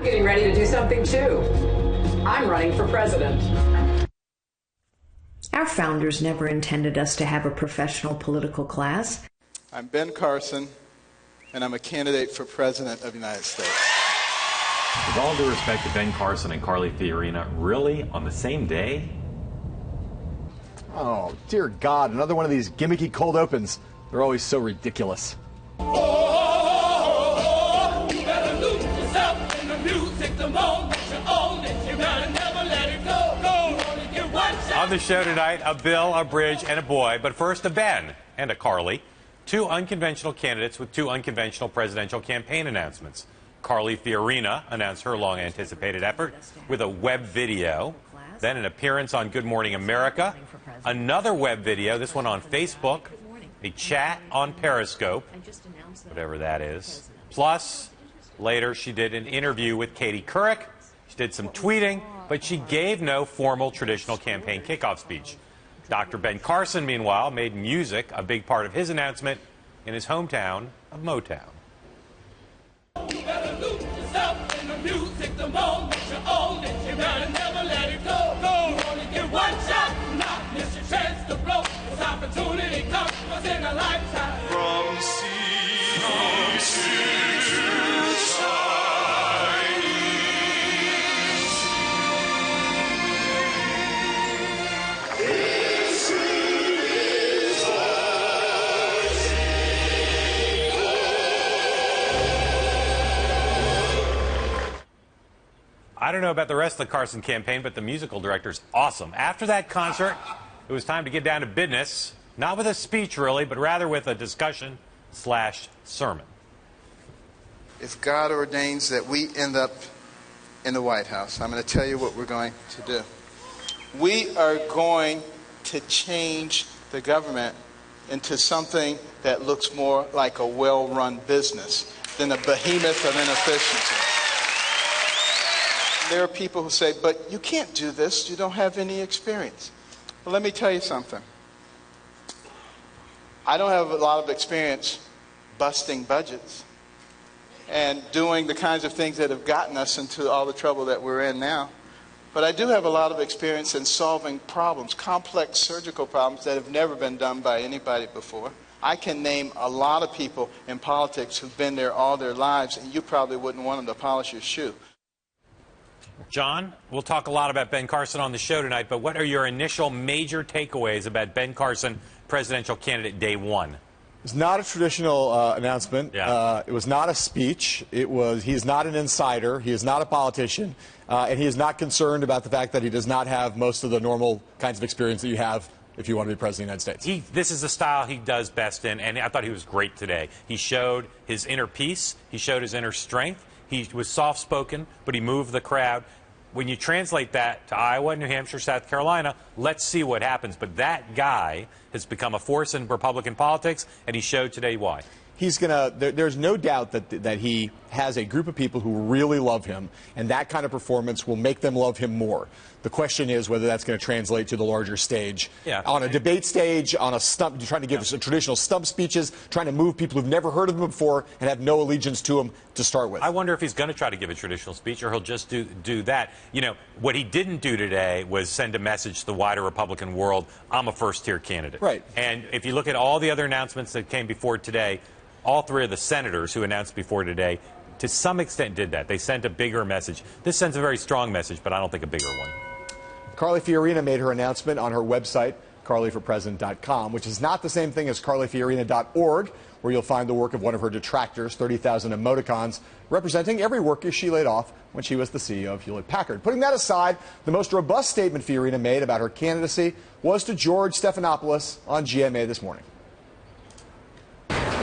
Getting ready to do something too. I'm running for president. Our founders never intended us to have a professional political class. I'm Ben Carson, and I'm a candidate for president of the United States. With all due respect to Ben Carson and Carly Fiorina, really on the same day? Oh, dear God, another one of these gimmicky cold opens. They're always so ridiculous. You better lose yourself in the music the moment you own it. You gotta never let it go. You only get one shot. On the show tonight, a Bill, a Bridge, and a boy. But first, a Ben and a Carly. Two unconventional candidates with two unconventional presidential campaign announcements. Carly Fiorina announced her long-anticipated effort with a web video, then an appearance on Good Morning America, another web video, this one on Facebook, a chat on Periscope, whatever that is. Plus, later she did an interview with Katie Couric. She did some tweeting, but she gave no formal traditional campaign kickoff speech. Dr. Ben Carson, meanwhile, made music a big part of his announcement in his hometown of Motown. You better lose yourself in the music the moment you own it. You gotta never let it go. You only get one shot, not miss your chance to blow. This opportunity comes once in a lifetime. From sea to shining. This is I don't know about the rest of the Carson campaign, but the musical director's awesome. After that concert, it was time to get down to business, not with a speech really, but rather with a discussion/sermon. If God ordains that we end up in the White House, I'm going to tell you what we're going to do. We are going to change the government into something that looks more like a well-run business than a behemoth of inefficiency. There are people who say, but you can't do this. You don't have any experience. Well, let me tell you something. I don't have a lot of experience busting budgets and doing the kinds of things that have gotten us into all the trouble that we're in now. But I do have a lot of experience in solving problems, complex surgical problems that have never been done by anybody before. I can name a lot of people in politics who've been there all their lives, and you probably wouldn't want them to polish your shoe. John, we'll talk a lot about Ben Carson on the show tonight, but what are your initial major takeaways about Ben Carson, presidential candidate day one? It's not a traditional announcement. Yeah. It was not a speech. He's not an insider. He is not a politician. And he is not concerned about the fact that he does not have most of the normal kinds of experience that you have if you want to be president of the United States. This is the style he does best in, and I thought he was great today. He showed his inner peace. He showed his inner strength. He was soft-spoken, but he moved the crowd. When you translate that to Iowa, New Hampshire, South Carolina, let's see what happens. But that guy has become a force in Republican politics, and he showed today why. He's there's no doubt that he has a group of people who really love him, and that kind of performance will make them love him more. The question is whether that's going to translate to the larger stage. Yeah. On a debate stage, on a stump, trying to give traditional stump speeches, trying to move people who've never heard of him before and have no allegiance to him to start with. I wonder if he's going to try to give a traditional speech or he'll just do that. You know, what he didn't do today was send a message to the wider Republican world, I'm a first-tier candidate. Right. And if you look at all the other announcements that came before today, all three of the senators who announced before today, to some extent did that. They sent a bigger message. This sends a very strong message, but I don't think a bigger one. Carly Fiorina made her announcement on her website, carlyforpresident.com, which is not the same thing as carlyfiorina.org, where you'll find the work of one of her detractors, 30,000 emoticons, representing every worker she laid off when she was the CEO of Hewlett-Packard. Putting that aside, the most robust statement Fiorina made about her candidacy was to George Stephanopoulos on GMA this morning.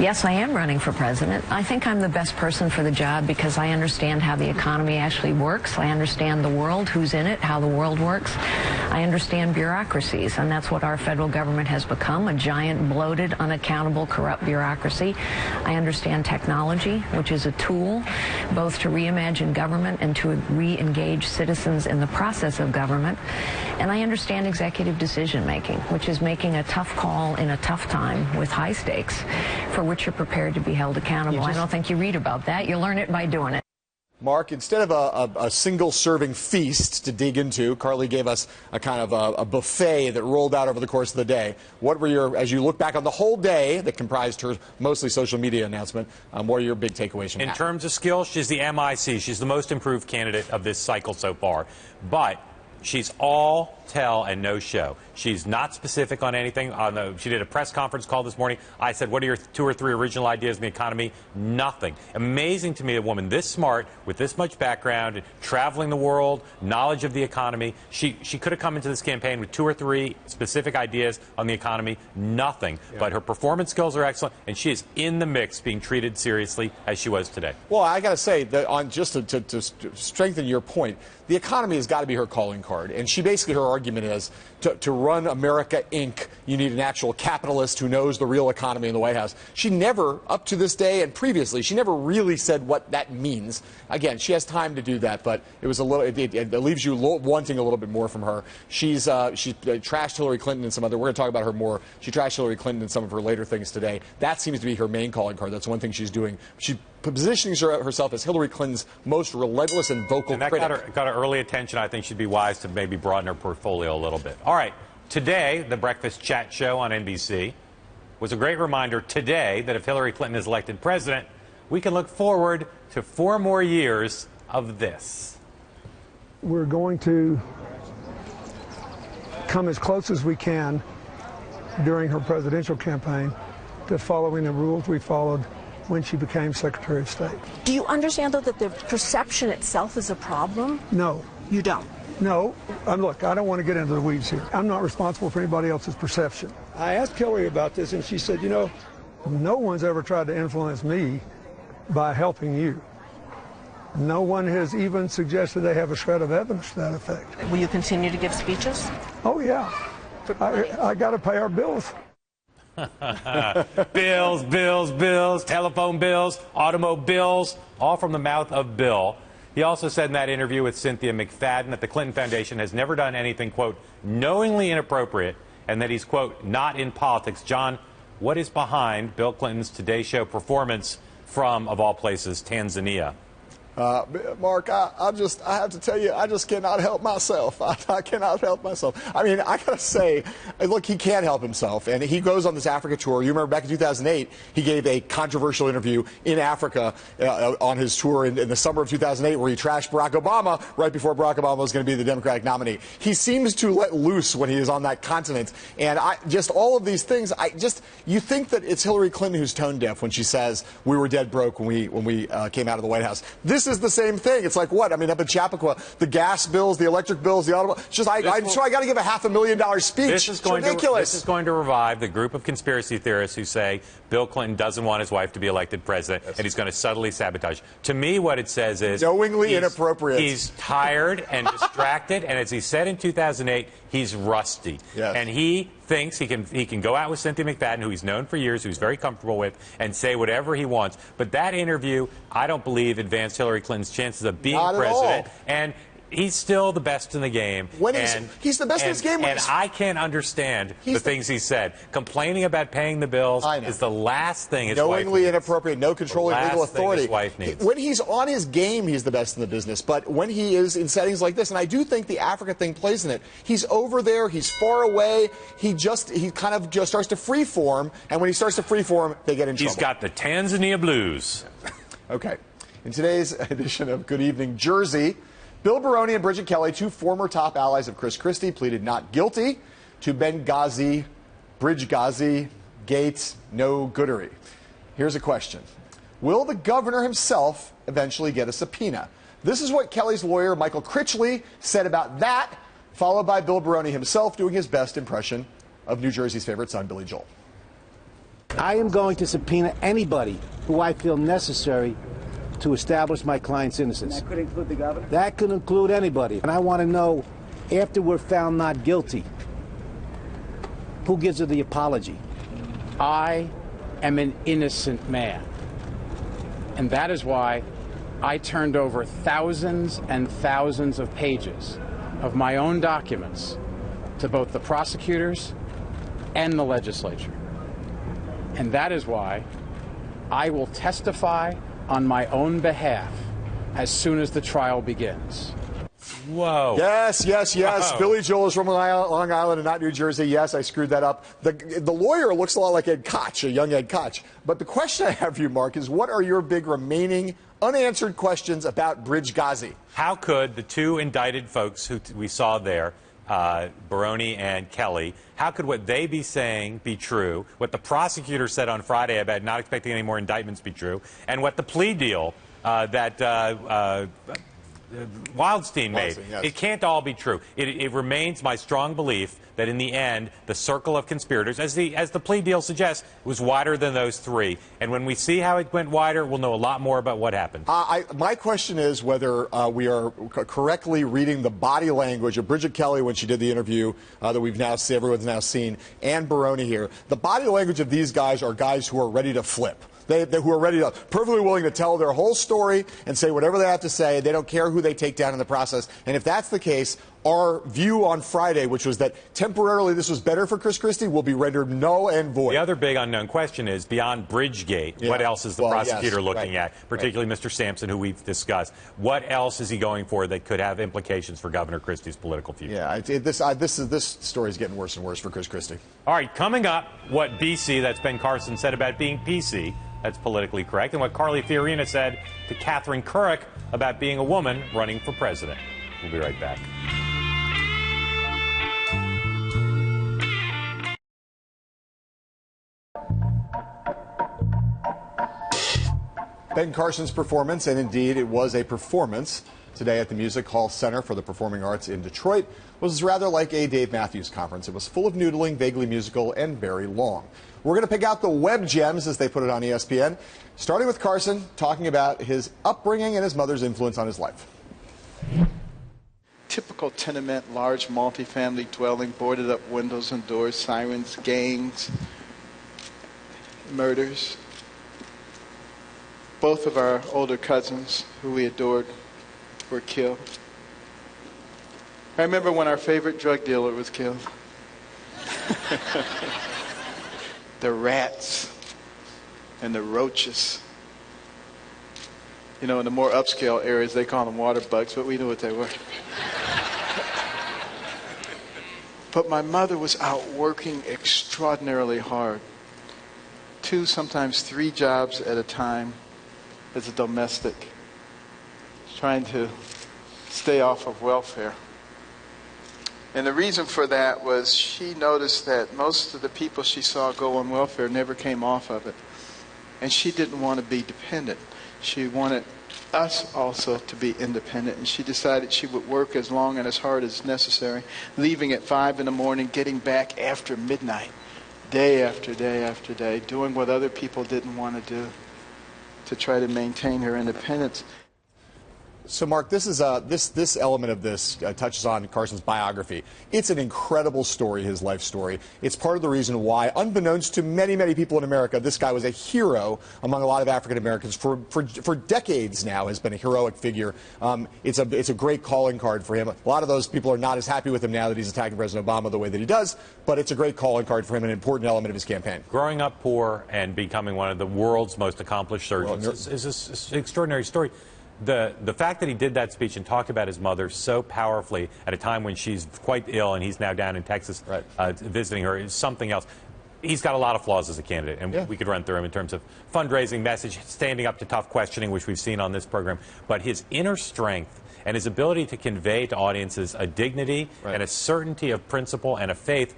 Yes, I am running for president. I think I'm the best person for the job because I understand how the economy actually works. I understand the world, who's in it, how the world works. I understand bureaucracies, and that's what our federal government has become, a giant, bloated, unaccountable, corrupt bureaucracy. I understand technology, which is a tool both to reimagine government and to re-engage citizens in the process of government. And I understand executive decision-making, which is making a tough call in a tough time with high stakes, for which you're prepared to be held accountable. I don't think you read about that. You learn it by doing it. Mark, instead of a single-serving feast to dig into, Carly gave us a kind of a buffet that rolled out over the course of the day. What were your, as you look back on the whole day that comprised her mostly social media announcement, what are your big takeaways from that? In terms of skill, she's the MIC. She's the most improved candidate of this cycle so far. But she's all tell and no show. She's not specific on anything. She did a press conference call this morning. I said, what are your 2 or 3 original ideas in the economy? Nothing. Amazing to me, a woman this smart, with this much background, traveling the world, knowledge of the economy. She could have come into this campaign with 2 or 3 specific ideas on the economy. Nothing. Yeah. But her performance skills are excellent, and she is in the mix, being treated seriously as she was today. Well, I got to say, that just to strengthen your point, the economy has got to be her calling card. And she basically, her argument is, to run America, Inc., you need an actual capitalist who knows the real economy in the White House. She never, up to this day and previously, she never really said what that means. Again, she has time to do that, but it was a little, it leaves you wanting a little bit more from her. She trashed Hillary Clinton and some other, we're going to talk about her more. She trashed Hillary Clinton in some of her later things today. That seems to be her main calling card. That's one thing she's doing. She positioning herself as Hillary Clinton's most relentless and vocal critic. That got her early attention. I think she'd be wise to maybe broaden her portfolio a little bit. All right. Today, the Breakfast Chat Show on NBC was a great reminder today that if Hillary Clinton is elected president, we can look forward to 4 more years of this. We're going to come as close as we can during her presidential campaign to following the rules we followed when she became Secretary of State. Do you understand, though, that the perception itself is a problem? No. You don't? No. Look, I don't want to get into the weeds here. I'm not responsible for anybody else's perception. I asked Hillary about this, and she said, you know, no one's ever tried to influence me by helping you. No one has even suggested they have a shred of evidence to that effect. Will you continue to give speeches? Oh, yeah. I got to pay our bills. bills, telephone bills, automobiles, all from the mouth of Bill. He also said in that interview with Cynthia McFadden that the Clinton Foundation has never done anything, quote, knowingly inappropriate, and that he's, quote, not in politics. John, what is behind Bill Clinton's Today Show performance from, of all places, Tanzania? Mark, I have to tell you, I just cannot help myself. I cannot help myself. I mean, I got to say, look, he can't help himself. And he goes on this Africa tour. You remember back in 2008, he gave a controversial interview in Africa on his tour in the summer of 2008 where he trashed Barack Obama right before Barack Obama was going to be the Democratic nominee. He seems to let loose when he is on that continent. And just all of these things, you think that it's Hillary Clinton who's tone deaf when she says we were dead broke when we came out of the White House. This is the same thing. It's like what? I mean, up in Chappaqua, the gas bills, the electric bills, the automobile. It's just I got to give a $500,000 speech. This is ridiculous. This is going to revive the group of conspiracy theorists who say Bill Clinton doesn't want his wife to be elected president, and he's going to subtly sabotage. To me, what it says is knowingly inappropriate. He's tired and distracted, and as he said in 2008, he's rusty. Yes. And he thinks he can go out with Cynthia McFadden, who he's known for years, who he's very comfortable with, and say whatever he wants. But that interview, I don't believe, advanced Hillary Clinton's chances of being president. And he's still the best in the game. He's the best in his game. And I can't understand the things he said. Complaining about paying the bills is the last thing his wife needs. Knowingly inappropriate, no controlling legal authority. His wife needs. When he's on his game, he's the best in the business. But when he is in settings like this, and I do think the Africa thing plays in it, he's over there, he's far away, he kind of just starts to freeform, and when he starts to freeform, they get in trouble. He's got the Tanzania blues. Okay. In today's edition of Good Evening Jersey, Bill Baroni and Bridget Kelly, 2 former top allies of Chris Christie, pleaded not guilty to Benghazi, Bridgegate, no goodery. Here's a question. Will the governor himself eventually get a subpoena? This is what Kelly's lawyer, Michael Critchley, said about that, followed by Bill Baroni himself doing his best impression of New Jersey's favorite son, Billy Joel. I am going to subpoena anybody who I feel necessary to establish my client's innocence. That could include the governor? That could include anybody. And I want to know, after we're found not guilty, who gives her the apology? I am an innocent man. And that is why I turned over thousands and thousands of pages of my own documents to both the prosecutors and the legislature. And that is why I will testify on my own behalf as soon as the trial begins. Whoa. Yes, yes, yes. Whoa. Billy Joel is from Long Island and not New Jersey. Yes, I screwed that up. The lawyer looks a lot like Ed Koch, a young Ed Koch. But the question I have for you, Mark, is what are your big remaining unanswered questions about Bridgegate? How could the two indicted folks who we saw there, Baroni and Kelly, how could what they be saying be true, what the prosecutor said on Friday about not expecting any more indictments be true, and what the plea deal that Wildstein made? Yes. It can't all be true. It remains my strong belief that in the end, the circle of conspirators, as the plea deal suggests, was wider than those three. And when we see how it went wider, we'll know a lot more about what happened. My question is whether we are correctly reading the body language of Bridget Kelly when she did the interview that we've now seen, everyone's now seen, and Baroni here. The body language of these guys are guys who are ready to flip. Who are ready to, perfectly willing to tell their whole story and say whatever they have to say. They don't care who they take down in the process. And if that's the case, our view on Friday, which was that temporarily this was better for Chris Christie, will be rendered null and void. The other big unknown question is, beyond Bridgegate, what else is the prosecutor looking at, particularly Mr. Sampson, who we've discussed? What else is he going for that could have implications for Governor Christie's political future? Yeah, this story is getting worse and worse for Chris Christie. All right, coming up, what BC, that's Ben Carson, said about being PC. That's politically correct. And what Carly Fiorina said to Catherine Couric about being a woman running for president. We'll be right back. Ben Carson's performance, and indeed it was a performance today at the Music Hall Center for the Performing Arts in Detroit, was rather like a Dave Matthews conference. It was full of noodling, vaguely musical, and very long. We're going to pick out the web gems, as they put it on ESPN, starting with Carson talking about his upbringing and his mother's influence on his life. Typical tenement, large multifamily dwelling, boarded up windows and doors, sirens, gangs, murders. Both of our older cousins, who we adored, were killed. I remember when our favorite drug dealer was killed. The rats and the roaches. You know, in the more upscale areas, they call them water bugs, but we knew what they were. But my mother was out working extraordinarily hard. 2, sometimes 3 jobs at a time as a domestic, trying to stay off of welfare. And the reason for that was she noticed that most of the people she saw go on welfare never came off of it. And she didn't want to be dependent. She wanted us also to be independent. And she decided she would work as long and as hard as necessary, leaving at 5 in the morning, getting back after midnight, day after day after day, doing what other people didn't want to do to try to maintain her independence. So, Mark, this is this element of this touches on Carson's biography. It's an incredible story, his life story. It's part of the reason why, unbeknownst to many, many people in America, this guy was a hero among a lot of African Americans for decades now. Has been a heroic figure. It's a great calling card for him. A lot of those people are not as happy with him now that he's attacking President Obama the way that he does. But it's a great calling card for him, an important element of his campaign. Growing up poor and becoming one of the world's most accomplished surgeons is an extraordinary story. The fact that he did that speech and talked about his mother so powerfully at a time when she's quite ill and he's now down in Texas visiting her is something else. He's got a lot of flaws as a candidate, and we could run through him in terms of fundraising, message, standing up to tough questioning, which we've seen on this program. But his inner strength and his ability to convey to audiences a dignity and a certainty of principle and a faith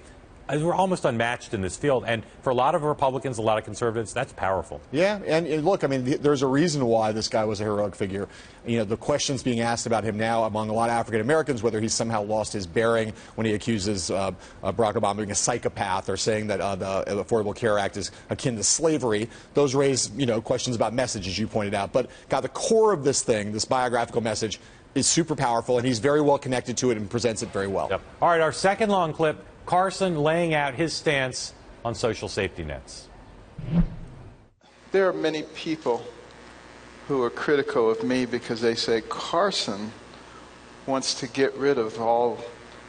we're almost unmatched in this field. And for a lot of Republicans, a lot of conservatives, that's powerful. Yeah, and look, I mean, there's a reason why this guy was a heroic figure. You know, the questions being asked about him now among a lot of African Americans, whether he's somehow lost his bearing when he accuses Barack Obama of being a psychopath or saying that the Affordable Care Act is akin to slavery, those raise, questions about message, as you pointed out. But, God, the core of this thing, this biographical message, is super powerful, and he's very well connected to it and presents it very well. Yep. All right, our second long clip, Carson laying out his stance on social safety nets. There are many people who are critical of me because they say Carson wants to get rid of all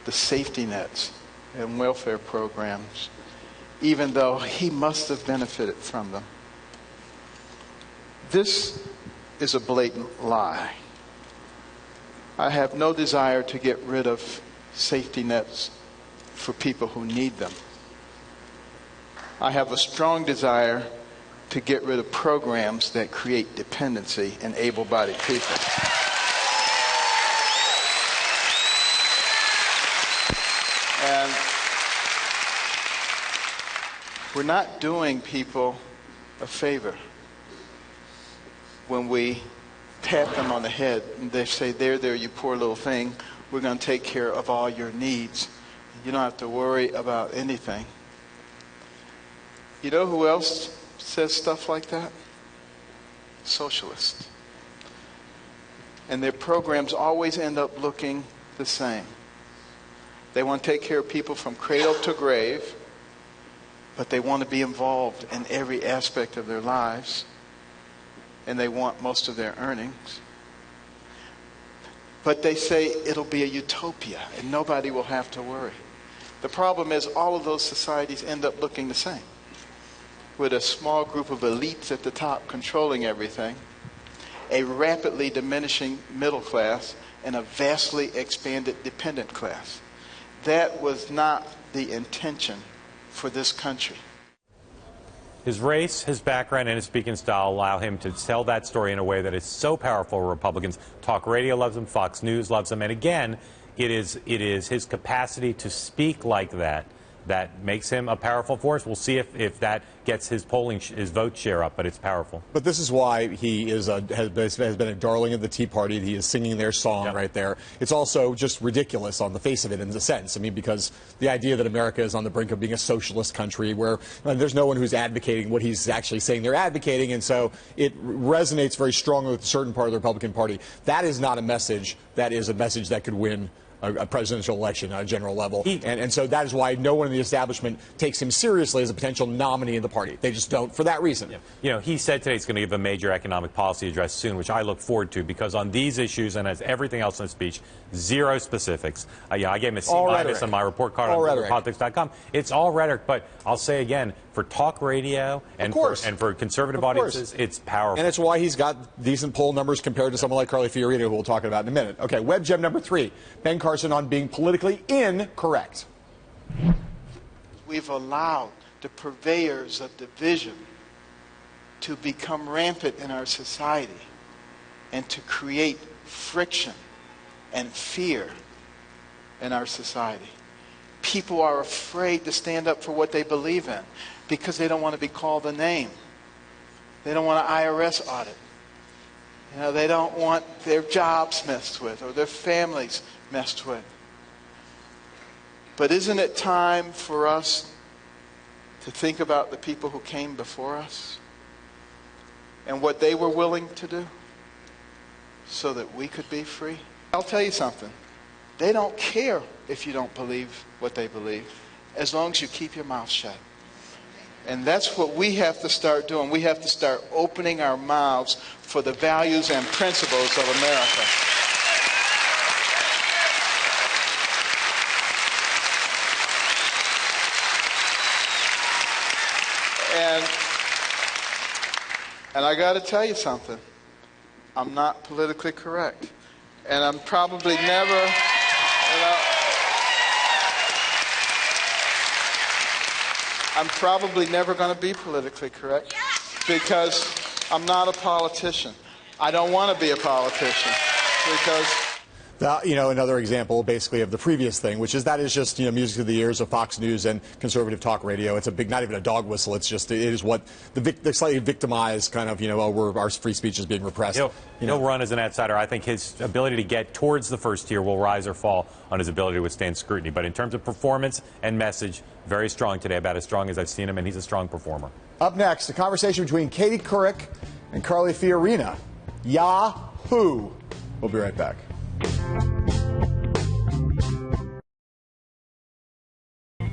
the safety nets and welfare programs, even though he must have benefited from them. This is a blatant lie. I have no desire to get rid of safety nets for people who need them. I have a strong desire to get rid of programs that create dependency in able-bodied people. And we're not doing people a favor when we pat them on the head and they say, there, you poor little thing, we're going to take care of all your needs. You don't have to worry about anything. You know who else says stuff like that? Socialists. And their programs always end up looking the same. They want to take care of people from cradle to grave, but they want to be involved in every aspect of their lives, and they want most of their earnings. But they say it'll be a utopia, and nobody will have to worry. The problem is all of those societies end up looking the same, with a small group of elites at the top controlling everything, a rapidly diminishing middle class, and a vastly expanded dependent class. That was not the intention for this country. His race, his background, and his speaking style allow him to tell that story in a way that is so powerful for Republicans. Talk radio loves him, Fox News loves him, and again, it is his capacity to speak like that that makes him a powerful force. We'll see if that gets his vote share up, but it's powerful. But this is why he has been a darling of the Tea Party. He is singing their song right there. It's also just ridiculous on the face of it in a sense. I mean, because the idea that America is on the brink of being a socialist country where there's no one who's advocating what he's actually saying they're advocating, and so it resonates very strongly with a certain part of the Republican Party. That is not a message that is a message that could win a presidential election on a general level. And so that is why no one in the establishment takes him seriously as a potential nominee in the party. They just don't for that reason. Yeah. You know, he said today he's going to give a major economic policy address soon, which I look forward to, because on these issues and as everything else in the speech, zero specifics. I gave him a C- on my report card on politics.com. It's all rhetoric, but I'll say again, for talk radio and for conservative audiences, it's powerful. And it's why he's got decent poll numbers compared to someone like Carly Fiorina, who we'll talk about in a minute. Okay, web gem number 3, Ben Carson on being politically incorrect. We've allowed the purveyors of division to become rampant in our society and to create friction and fear in our society. People are afraid to stand up for what they believe in because they don't want to be called a name. They don't want an IRS audit. You know, they don't want their jobs messed with or their families messed with. But isn't it time for us to think about the people who came before us and what they were willing to do so that we could be free? I'll tell you something. They don't care if you don't believe what they believe, as long as you keep your mouth shut. And that's what we have to start doing. We have to start opening our mouths for the values and principles of America. And I got to tell you something. I'm not politically correct. And I'm probably never, I'm probably never going to be politically correct because I'm not a politician. I don't want to be a politician because... another example basically of the previous thing, which is that is just, music to the ears of Fox News and conservative talk radio. It's a big, not even a dog whistle. It's just, it is what the slightly victimized kind of, our free speech is being repressed. He'll run as an outsider. I think his ability to get towards the first tier will rise or fall on his ability to withstand scrutiny. But in terms of performance and message, very strong today, about as strong as I've seen him, and he's a strong performer. Up next, a conversation between Katie Couric and Carly Fiorina. Yahoo! We'll be right back.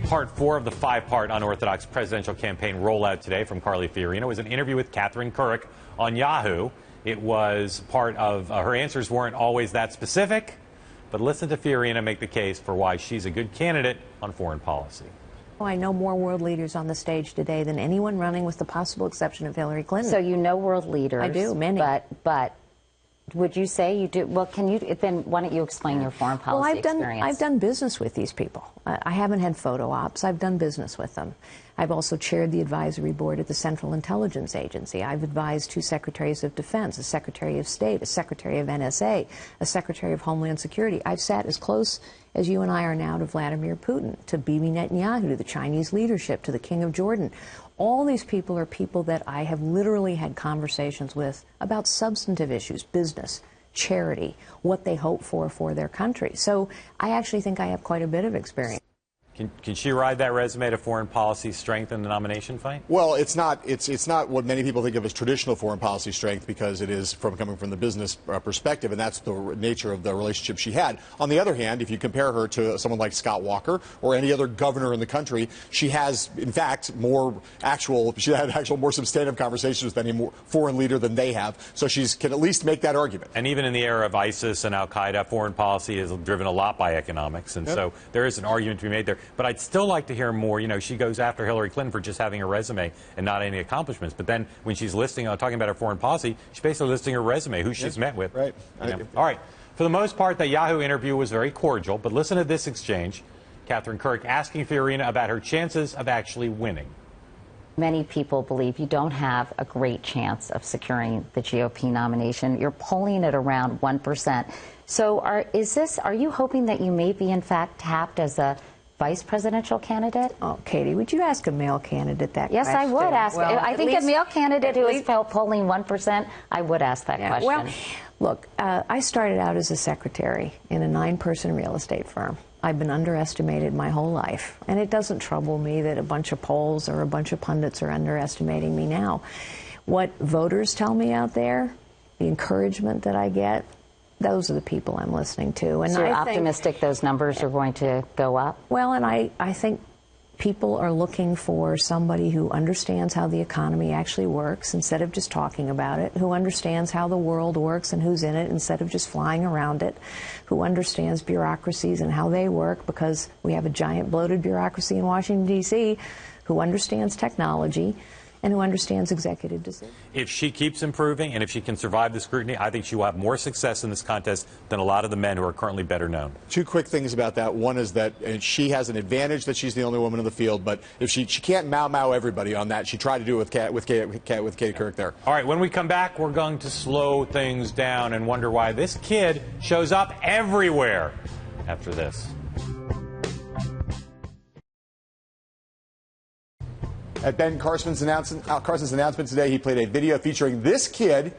Part 4 of the 5-part unorthodox presidential campaign rollout today from Carly Fiorina was an interview with Catherine Couric on Yahoo. It was part of her answers weren't always that specific, but listen to Fiorina make the case for why she's a good candidate on foreign policy. I know more world leaders on the stage today than anyone running, with the possible exception of Hillary Clinton. So you know world leaders. I do, many. But Would you say you do? Well, can you then? Why don't you explain your foreign policy experience? I've done business with these people. I haven't had photo ops. I've done business with them. I've also chaired the advisory board at the Central Intelligence Agency. I've advised 2 secretaries of defense, a secretary of state, a secretary of NSA, a secretary of Homeland Security. I've sat as close as you and I are now to Vladimir Putin, to Bibi Netanyahu, to the Chinese leadership, to the King of Jordan. All these people are people that I have literally had conversations with about substantive issues, business, charity, what they hope for their country. So I actually think I have quite a bit of experience. Can she ride that resume to foreign policy strength in the nomination fight? Well, it's not what many people think of as traditional foreign policy strength, because it is coming from the business perspective, and that's the nature of the relationship she had. On the other hand, if you compare her to someone like Scott Walker or any other governor in the country, she has, in fact, more substantive conversations with any more foreign leader than they have. So she can at least make that argument. And even in the era of ISIS and Al-Qaeda, foreign policy is driven a lot by economics, and so there is an argument to be made there. But I'd still like to hear more. You know, she goes after Hillary Clinton for just having a resume and not any accomplishments. But then when she's talking about her foreign policy, she's basically listing her resume, who she's met with. Right. All right. For the most part, the Yahoo interview was very cordial. But listen to this exchange. Catherine Kirk asking Fiorina about her chances of actually winning. Many people believe you don't have a great chance of securing the GOP nomination. You're polling at around 1%. So are you hoping that you may be, in fact, tapped as a vice presidential candidate? Oh, Katie, would you ask a male candidate that question? Yes, I would ask. Well, I think a male candidate who is polling 1%, I would ask that question. Well, look, I started out as a secretary in a 9-person real estate firm. I've been underestimated my whole life, and it doesn't trouble me that a bunch of polls or a bunch of pundits are underestimating me now. What voters tell me out there, the encouragement that I get, those are the people I'm listening to. And so you're optimistic those numbers are going to go up? Well, and I think people are looking for somebody who understands how the economy actually works instead of just talking about it, who understands how the world works and who's in it instead of just flying around it, who understands bureaucracies and how they work, because we have a giant bloated bureaucracy in Washington, D.C., who understands technology, and who understands executive decisions. If she keeps improving and if she can survive the scrutiny, I think she will have more success in this contest than a lot of the men who are currently better known. 2 quick things about that. One is that she has an advantage that she's the only woman in the field, but if she can't mow everybody on that. She tried to do it with Katie Kirk there. All right, when we come back, we're going to slow things down and wonder why this kid shows up everywhere after this. At Ben Carson's announcement today, he played a video featuring this kid.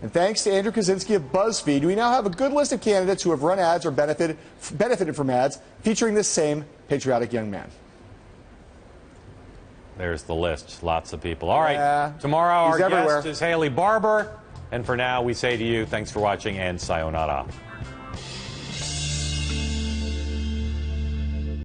And thanks to Andrew Kaczynski of BuzzFeed, we now have a good list of candidates who have run ads or benefited from ads featuring this same patriotic young man. There's the list. Lots of people. All right. Tomorrow, our guest is Haley Barbour. And for now, we say to you, thanks for watching and sayonara.